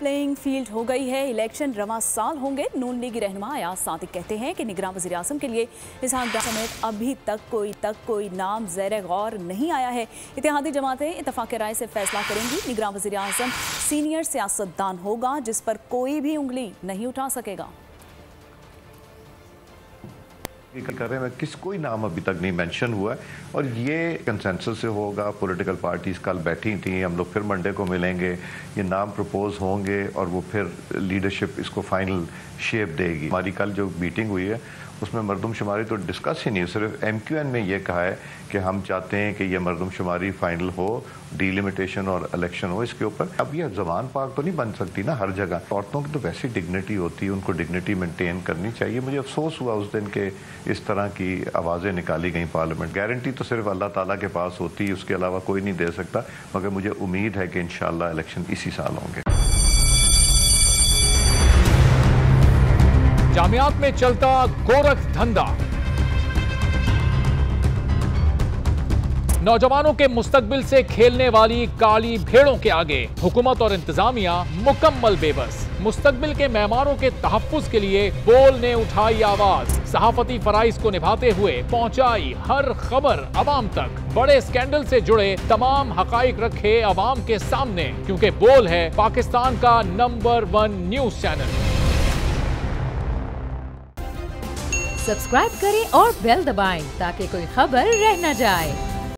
Playing field हो गई है। इलेक्शन रवां साल होंगे। नून लीगी रहनुमा अयाज सादिक कहते हैं कि निगरान वज़ीर आज़म के लिए इसहाक डार समेत अभी तक कोई नाम ज़ेर गौर नहीं आया है। इत्तेहादी जमातें इत्तफाक़ राय से फैसला करेंगी। निगरान वज़ीर आज़म सीनियर सियासतदान होगा जिस पर कोई भी उंगली नहीं उठा सकेगा। कर रहे हैं किस कोई नाम अभी तक नहीं मेंशन हुआ है और ये कंसेंसस से होगा। पॉलिटिकल पार्टीज कल बैठी थी, हम लोग फिर मंडे को मिलेंगे, ये नाम प्रपोज होंगे और वो फिर लीडरशिप इसको फाइनल शेप देगी। हमारी कल जो मीटिंग हुई है उसमें मरदमशुमारी तो डिस्कस ही नहीं, सिर्फ MQN में ये कहा है कि हम चाहते हैं कि ये मरदमशुमारी फाइनल हो, डिलिमिटेशन और इलेक्शन हो इसके ऊपर। अब ये ज़बान पाक तो नहीं बन सकती ना हर जगह। औरतों की तो वैसी डिग्निटी होती है, उनको डिग्निटी मेंटेन करनी चाहिए। मुझे अफसोस हुआ उस दिन के इस तरह की आवाज़ें निकाली गई पार्लियामेंट। गारंटी तो सिर्फ अल्लाह ताला के पास होती है, उसके अलावा कोई नहीं दे सकता, मगर मुझे उम्मीद है कि इंशाअल्लाह इलेक्शन इसी साल होंगे। जामियात में चलता गोरख धंधा, नौजवानों के मुस्तकबिल से खेलने वाली काली भेड़ों के आगे हुकूमत और इंतजामिया मुकम्मल बेबस। मुस्तकबिल के मेहमानों के तहफ्फुज के लिए बोल ने उठाई आवाज, सहाफती फराइज को निभाते हुए पहुंचाई हर खबर अवाम तक। बड़े स्कैंडल से जुड़े तमाम हकाइक रखे अवाम के सामने, क्योंकि बोल है पाकिस्तान का नंबर 1 न्यूज चैनल। सब्सक्राइब करें और बेल दबाएं ताकि कोई खबर रह न जाए।